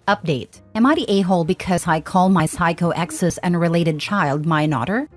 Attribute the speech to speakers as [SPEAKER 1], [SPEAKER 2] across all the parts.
[SPEAKER 1] Update. Am I the a-hole because I call my psycho ex's unrelated child my daughter?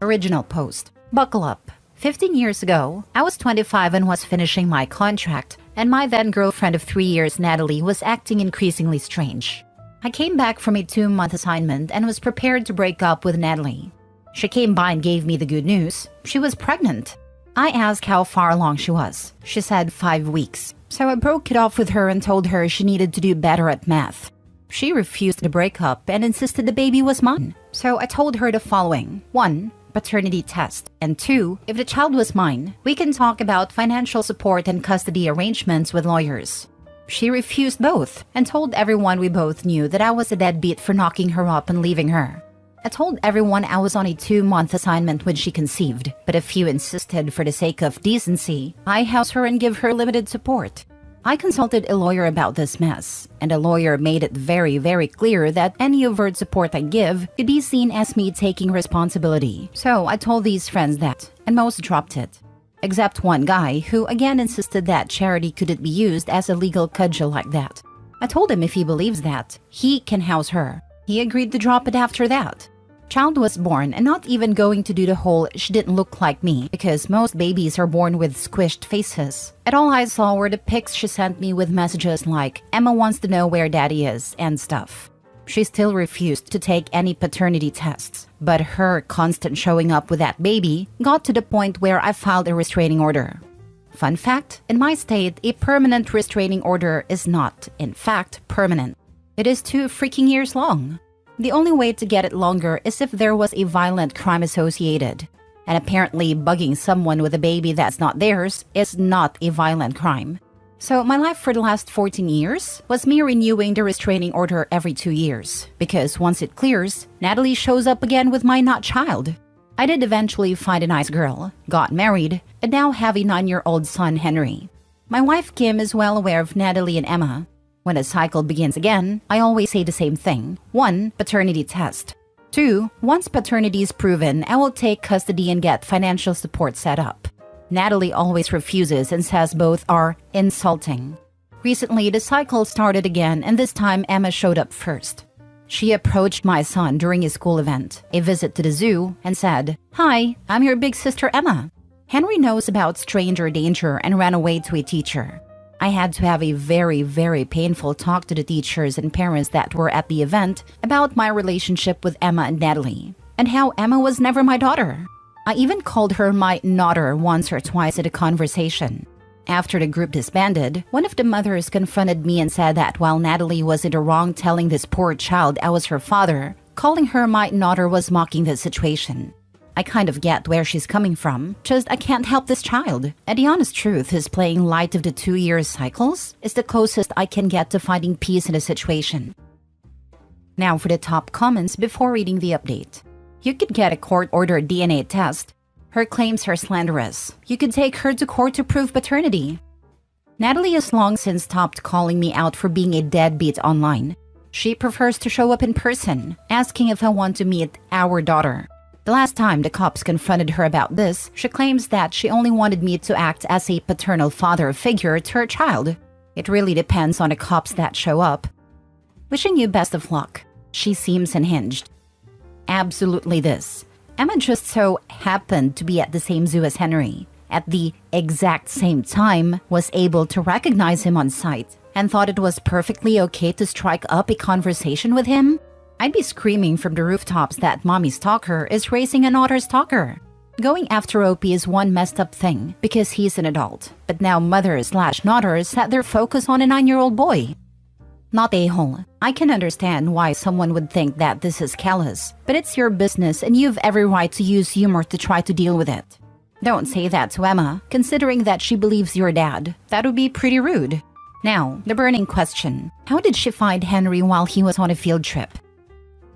[SPEAKER 1] Original post. Buckle up. 15 years ago, I was 25 and was finishing my contract, and my then-girlfriend of 3 years, Natalie, was acting increasingly strange. I came back from a 2-month assignment and was prepared to break up with Natalie. She came by and gave me the good news. She was pregnant. I asked how far along she was. She said 5 weeks. So I broke it off with her and told her she needed to do better at math. She refused to break up and insisted the baby was mine. So I told her the following. 1. Paternity test. And 2. If the child was mine, we can talk about financial support and custody arrangements with lawyers. She refused both and told everyone we both knew that I was a deadbeat for knocking her up and leaving her. I told everyone I was on a 2-month assignment when she conceived, but a few insisted for the sake of decency, I house her and give her limited support. I consulted a lawyer about this mess, and a lawyer made it very, very clear that any overt support I give could be seen as me taking responsibility. So I told these friends that, and most dropped it. Except one guy who again insisted that charity couldn't be used as a legal cudgel like that. I told him if he believes that, he can house her. He agreed to drop it after that. Child was born and not even going to do the whole she didn't look like me because most babies are born with squished faces. And all I saw were the pics she sent me with messages like, Emma wants to know where daddy is and stuff. She still refused to take any paternity tests, but her constant showing up with that baby got to the point where I filed a restraining order. Fun fact, in my state, a permanent restraining order is not, in fact, permanent. It is 2 freaking years long. The only way to get it longer is if there was a violent crime associated. And apparently bugging someone with a baby that's not theirs is not a violent crime. So my life for the last 14 years was me renewing the restraining order every 2 years. Because once it clears, Natalie shows up again with my not child. I did eventually find a nice girl, got married, and now have a 9-year-old son, Henry. My wife Kim is well aware of Natalie and Emma. When a cycle begins again, I always say the same thing. 1. Paternity test. 2. Once paternity is proven, I will take custody and get financial support set up. Natalie always refuses and says both are insulting. Recently, the cycle started again, and this time Emma showed up first. She approached my son during a school event, a visit to the zoo, and said, "Hi, I'm your big sister Emma." Henry knows about stranger danger and ran away to a teacher. I had to have a very, very painful talk to the teachers and parents that were at the event about my relationship with Emma and Natalie, and how Emma was never my daughter. I even called her my daughter once or twice in a conversation. After the group disbanded, one of the mothers confronted me and said that while Natalie was in the wrong telling this poor child I was her father, calling her my daughter was mocking the situation. I kind of get where she's coming from, just I can't help this child. And the honest truth is playing light of the 2-year cycles is the closest I can get to finding peace in a situation. Now for the top comments before reading the update. You could get a court-ordered DNA test. Her claims are slanderous. You could take her to court to prove paternity. Natalie has long since stopped calling me out for being a deadbeat online. She prefers to show up in person, asking if I want to meet our daughter. The last time the cops confronted her about this, she claims that she only wanted me to act as a paternal father figure to her child. It really depends on the cops that show up. Wishing you best of luck. She seems unhinged. Absolutely this. Emma just so happened to be at the same zoo as Henry. At the exact same time, was able to recognize him on sight, and thought it was perfectly okay to strike up a conversation with him? I'd be screaming from the rooftops that mommy stalker is raising an otter stalker. Going after Opie is one messed up thing because he's an adult, but now mothers/daughters set their focus on a 9-year-old boy. Not a-hole. I can understand why someone would think that this is callous, but it's your business and you've every right to use humor to try to deal with it. Don't say that to Emma, considering that she believes your dad. That would be pretty rude. Now, the burning question. How did she find Henry while he was on a field trip?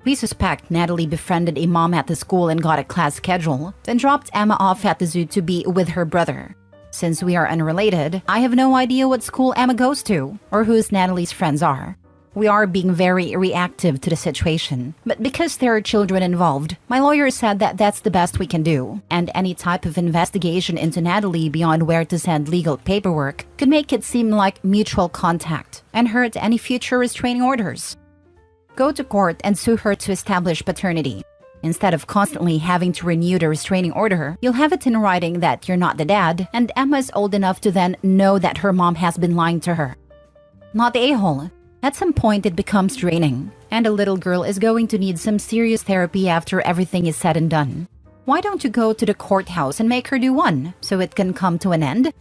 [SPEAKER 1] We suspect Natalie befriended a mom at the school and got a class schedule, then dropped Emma off at the zoo to be with her brother. Since we are unrelated, I have no idea what school Emma goes to, or who Natalie's friends are. We are being very reactive to the situation. But because there are children involved, my lawyer said that that's the best we can do. And any type of investigation into Natalie beyond where to send legal paperwork could make it seem like mutual contact and hurt any future restraining orders. Go to court and sue her to establish paternity. Instead of constantly having to renew the restraining order, you'll have it in writing that you're not the dad, and Emma is old enough to then know that her mom has been lying to her. Not the a-hole. At some point, it becomes draining, and a little girl is going to need some serious therapy after everything is said and done. Why don't you go to the courthouse and make her do one, so it can come to an end?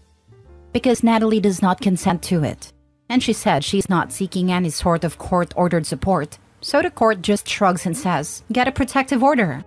[SPEAKER 1] Because Natalie does not consent to it. And she said she's not seeking any sort of court-ordered support, so the court just shrugs and says, get a protective order.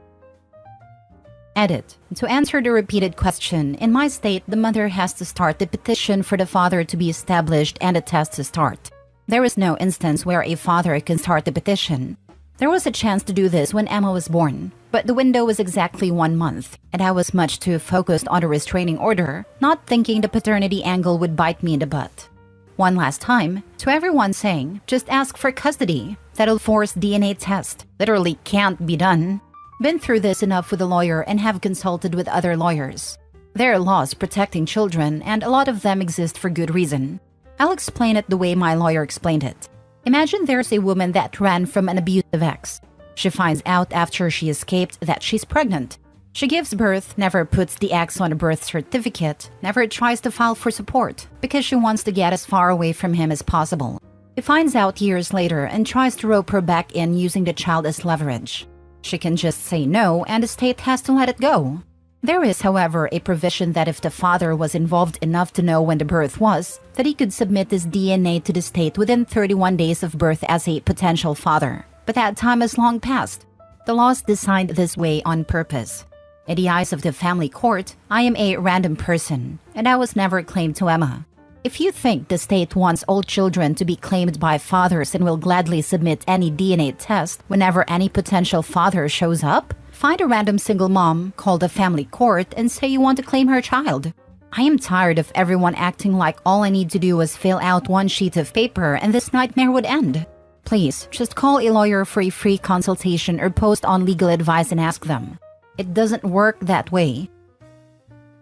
[SPEAKER 1] Edit. To answer the repeated question, in my state, the mother has to start the petition for the father to be established and a test to start. There is no instance where a father can start the petition. There was a chance to do this when Emma was born, but the window was exactly 1 month, and I was much too focused on a restraining order, not thinking the paternity angle would bite me in the butt. One last time, to everyone saying, just ask for custody. That'll force DNA test. Literally can't be done. Been through this enough with a lawyer and have consulted with other lawyers. There are laws protecting children, and a lot of them exist for good reason. I'll explain it the way my lawyer explained it. Imagine there's a woman that ran from an abusive ex. She finds out after she escaped that she's pregnant. She gives birth, never puts the ex on a birth certificate, never tries to file for support, because she wants to get as far away from him as possible. He finds out years later and tries to rope her back in using the child as leverage. She can just say no, and the state has to let it go. There is, however, a provision that if the father was involved enough to know when the birth was, that he could submit his DNA to the state within 31 days of birth as a potential father. But that time has long passed. The law is designed this way on purpose. In the eyes of the family court, I am a random person, and I was never claimed to Emma. If you think the state wants all children to be claimed by fathers and will gladly submit any DNA test whenever any potential father shows up, find a random single mom, call the family court, and say you want to claim her child. I am tired of everyone acting like all I need to do is fill out one sheet of paper and this nightmare would end. Please, just call a lawyer for a free consultation or post on legal advice and ask them. It doesn't work that way.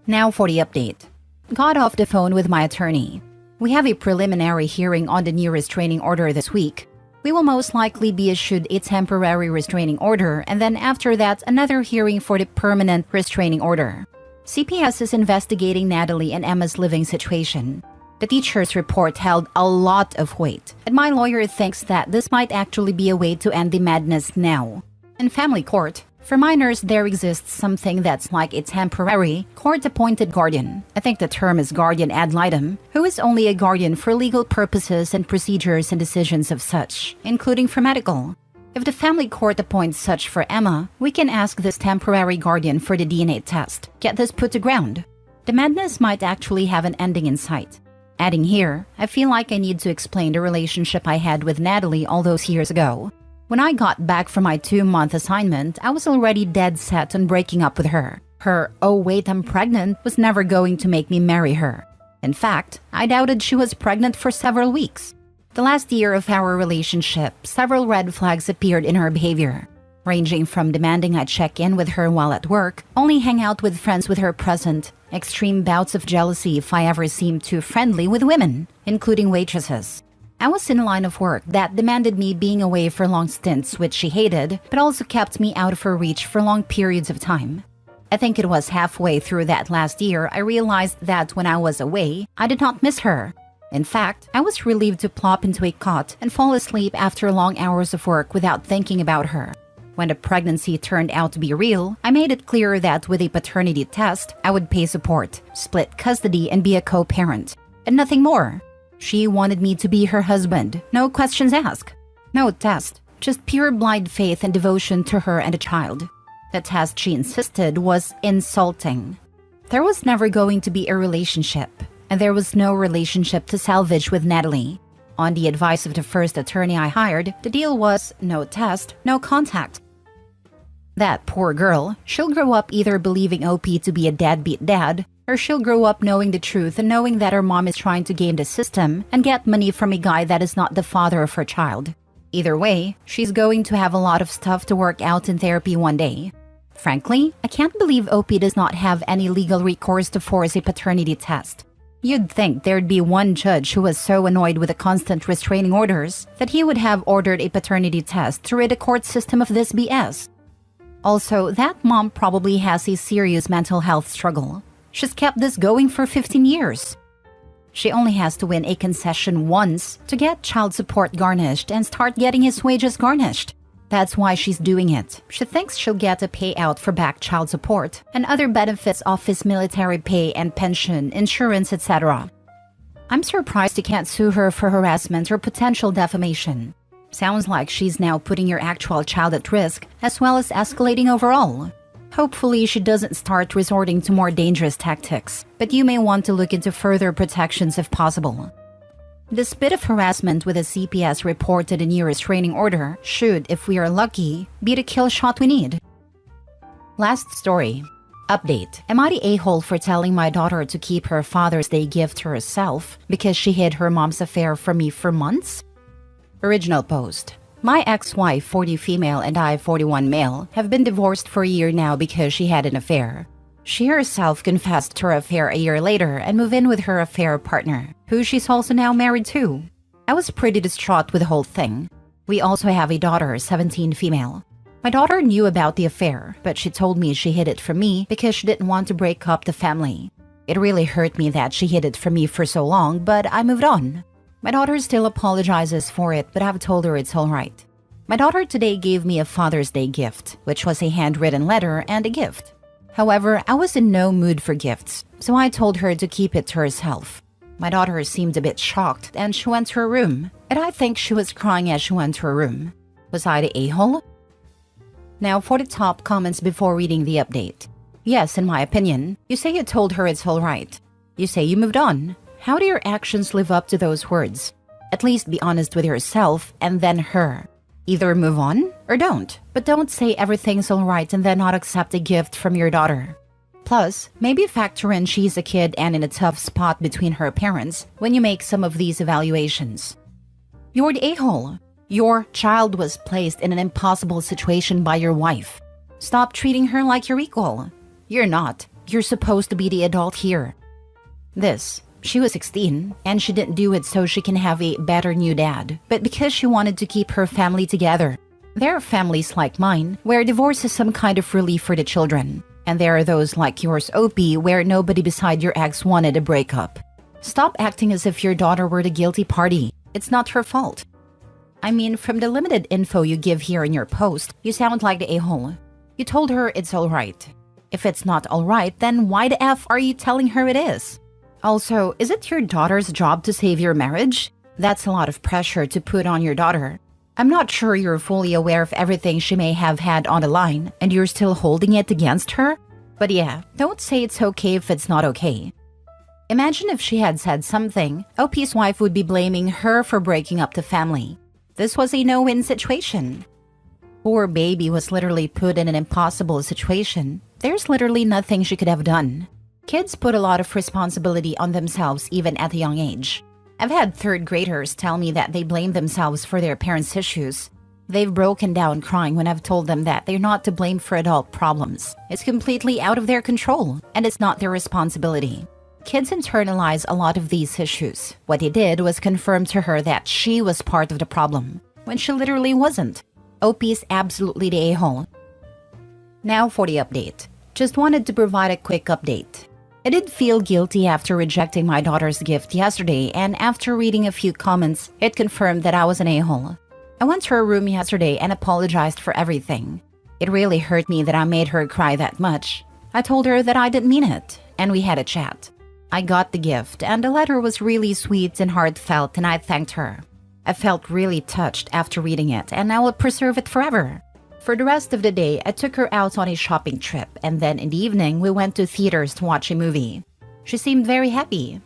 [SPEAKER 1] Now for the update. Got off the phone with my attorney. We have a preliminary hearing on the new restraining order this week. We will most likely be issued a temporary restraining order, and then after that, another hearing for the permanent restraining order. CPS is investigating Natalie and Emma's living situation. The teacher's report held a lot of weight, and my lawyer thinks that this might actually be a way to end the madness now. In family court, for minors, there exists something that's like a temporary, court-appointed guardian. I think the term is guardian ad litem, who is only a guardian for legal purposes and procedures and decisions of such, including for medical. If the family court appoints such for Emma, we can ask this temporary guardian for the DNA test. Get this put to ground. The madness might actually have an ending in sight. Adding here, I feel like I need to explain the relationship I had with Natalie all those years ago. When I got back from my 2-month assignment, I was already dead set on breaking up with her. Her, "oh wait, I'm pregnant," was never going to make me marry her. In fact, I doubted she was pregnant for several weeks. The last year of our relationship, several red flags appeared in her behavior, ranging from demanding I check in with her while at work, only hang out with friends with her present, extreme bouts of jealousy if I ever seemed too friendly with women, including waitresses. I was in a line of work that demanded me being away for long stints, which she hated, but also kept me out of her reach for long periods of time. I think it was halfway through that last year I realized that when I was away, I did not miss her. In fact, I was relieved to plop into a cot and fall asleep after long hours of work without thinking about her. When the pregnancy turned out to be real, I made it clear that with a paternity test, I would pay support, split custody, and be a co-parent. And nothing more. She wanted me to be her husband, no questions asked. No test, just pure blind faith and devotion to her and the child. The test she insisted was insulting. There was never going to be a relationship, and there was no relationship to salvage with Natalie. On the advice of the first attorney I hired, the deal was no test, no contact. That poor girl, she'll grow up either believing OP to be a deadbeat dad, or she'll grow up knowing the truth and knowing that her mom is trying to game the system and get money from a guy that is not the father of her child. Either way, she's going to have a lot of stuff to work out in therapy one day. Frankly, I can't believe OP does not have any legal recourse to force a paternity test. You'd think there'd be one judge who was so annoyed with the constant restraining orders that he would have ordered a paternity test to rid the court system of this BS. Also, that mom probably has a serious mental health struggle. She's kept this going for 15 years. She only has to win a concession once to get child support garnished and start getting his wages garnished. That's why she's doing it. She thinks she'll get a payout for back child support and other benefits of his military pay and pension, insurance, etc. I'm surprised you can't sue her for harassment or potential defamation. Sounds like she's now putting your actual child at risk as well as escalating overall. Hopefully she doesn't start resorting to more dangerous tactics, but you may want to look into further protections if possible. This bit of harassment with a CPS reported in your restraining order should, if we are lucky, be the kill shot we need. Last story. Update. Am I the a-hole for telling my daughter to keep her Father's Day gift to herself because she hid her mom's affair from me for months? Original post. My ex-wife, 40 female, and I, 41 male, have been divorced for a year now because she had an affair. She herself confessed to her affair a year later and moved in with her affair partner, who she's also now married to. I was pretty distraught with the whole thing. We also have a daughter, 17 female. My daughter knew about the affair, but she told me she hid it from me because she didn't want to break up the family. It really hurt me that she hid it from me for so long, but I moved on. My daughter still apologizes for it, but I've told her it's alright. My daughter today gave me a Father's Day gift, which was a handwritten letter and a gift. However, I was in no mood for gifts, so I told her to keep it to herself. My daughter seemed a bit shocked and she went to her room, and I think she was crying as she went to her room. Was I the a-hole? Now for the top comments before reading the update. Yes, in my opinion. You say you told her it's alright. You say you moved on. How do your actions live up to those words? At least be honest with yourself and then her. Either move on or don't, but don't say everything's alright and then not accept a gift from your daughter. Plus, maybe factor in she's a kid and in a tough spot between her parents when you make some of these evaluations. You're the a-hole. Your child was placed in an impossible situation by your wife. Stop treating her like your equal. You're not. You're supposed to be the adult here. She was 16, and she didn't do it so she can have a better new dad, but because she wanted to keep her family together. There are families like mine, where divorce is some kind of relief for the children. And there are those like yours, OP, where nobody beside your ex wanted a breakup. Stop acting as if your daughter were the guilty party. It's not her fault. I mean, from the limited info you give here in your post, you sound like the a-hole. You told her it's alright. If it's not alright, then why the F are you telling her it is? Also, is it your daughter's job to save your marriage? That's a lot of pressure to put on your daughter. I'm not sure you're fully aware of everything she may have had on the line, and you're still holding it against her? But yeah, don't say it's okay if it's not okay. Imagine if she had said something, OP's wife would be blaming her for breaking up the family. This was a no-win situation. Poor baby was literally put in an impossible situation. There's literally nothing she could have done. Kids put a lot of responsibility on themselves even at a young age. I've had third graders tell me that they blame themselves for their parents' issues. They've broken down crying when I've told them that they're not to blame for adult problems. It's completely out of their control, and it's not their responsibility. Kids internalize a lot of these issues. What he did was confirm to her that she was part of the problem, when she literally wasn't. OP is absolutely the a-hole. Now for the update. Just wanted to provide a quick update. I did feel guilty after rejecting my daughter's gift yesterday, and after reading a few comments, it confirmed that I was an a-hole. I went to her room yesterday and apologized for everything. It really hurt me that I made her cry that much. I told her that I didn't mean it, and we had a chat. I got the gift, and the letter was really sweet and heartfelt, and I thanked her. I felt really touched after reading it, and I will preserve it forever. For the rest of the day, I took her out on a shopping trip, and then in the evening, we went to theaters to watch a movie. She seemed very happy.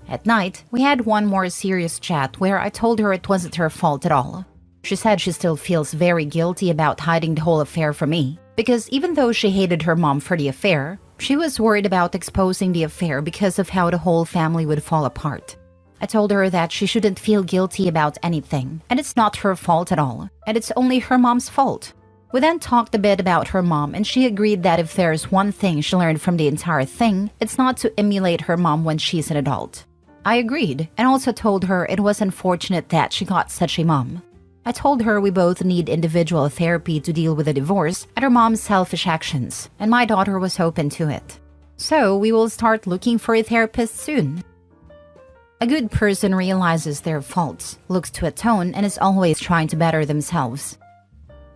[SPEAKER 1] At night, we had one more serious chat where I told her it wasn't her fault at all. She said she still feels very guilty about hiding the whole affair from me, because even though she hated her mom for the affair, she was worried about exposing the affair because of how the whole family would fall apart. I told her that she shouldn't feel guilty about anything, and it's not her fault at all, and it's only her mom's fault. We then talked a bit about her mom, and she agreed that if there's one thing she learned from the entire thing, it's not to emulate her mom when she's an adult. I agreed, and also told her it was unfortunate that she got such a mom. I told her we both need individual therapy to deal with a divorce and her mom's selfish actions, and my daughter was open to it. So we will start looking for a therapist soon. A good person realizes their faults, looks to atone, and is always trying to better themselves.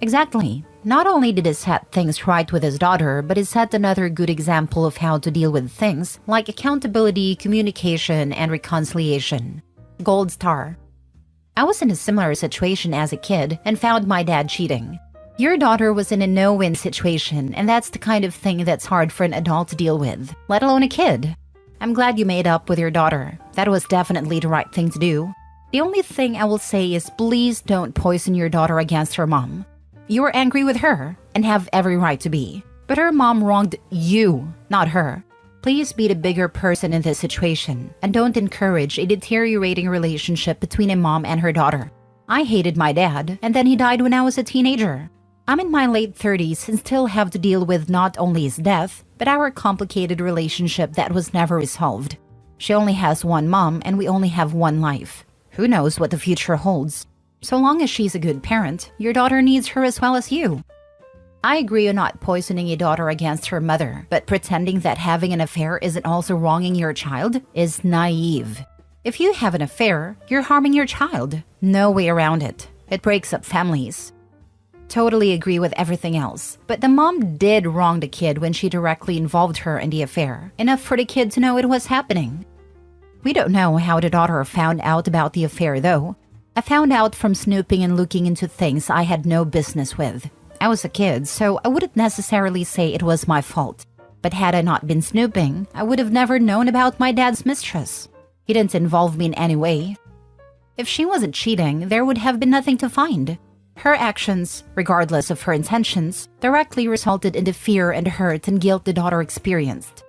[SPEAKER 1] Exactly. Not only did he set things right with his daughter, but he set another good example of how to deal with things like accountability, communication, and reconciliation. Gold star. I was in a similar situation as a kid and found my dad cheating. Your daughter was in a no-win situation, and that's the kind of thing that's hard for an adult to deal with, let alone a kid. I'm glad you made up with your daughter. That was definitely the right thing to do. The only thing I will say is please don't poison your daughter against her mom. You were angry with her, and have every right to be. But her mom wronged you, not her. Please be the bigger person in this situation, and don't encourage a deteriorating relationship between a mom and her daughter. I hated my dad, and then he died when I was a teenager. I'm in my late 30s and still have to deal with not only his death, but our complicated relationship that was never resolved. She only has one mom, and we only have one life. Who knows what the future holds? So long as she's a good parent, your daughter needs her as well as you. I agree on not poisoning a daughter against her mother, but pretending that having an affair isn't also wronging your child is naive. If you have an affair, you're harming your child. No way around it. It breaks up families. Totally agree with everything else, but the mom did wrong the kid when she directly involved her in the affair, enough for the kid to know it was happening. We don't know how the daughter found out about the affair though. I found out from snooping and looking into things I had no business with. I was a kid, so I wouldn't necessarily say it was my fault. But had I not been snooping, I would have never known about my dad's mistress. He didn't involve me in any way. If she wasn't cheating, there would have been nothing to find. Her actions, regardless of her intentions, directly resulted in the fear and hurt and guilt the daughter experienced.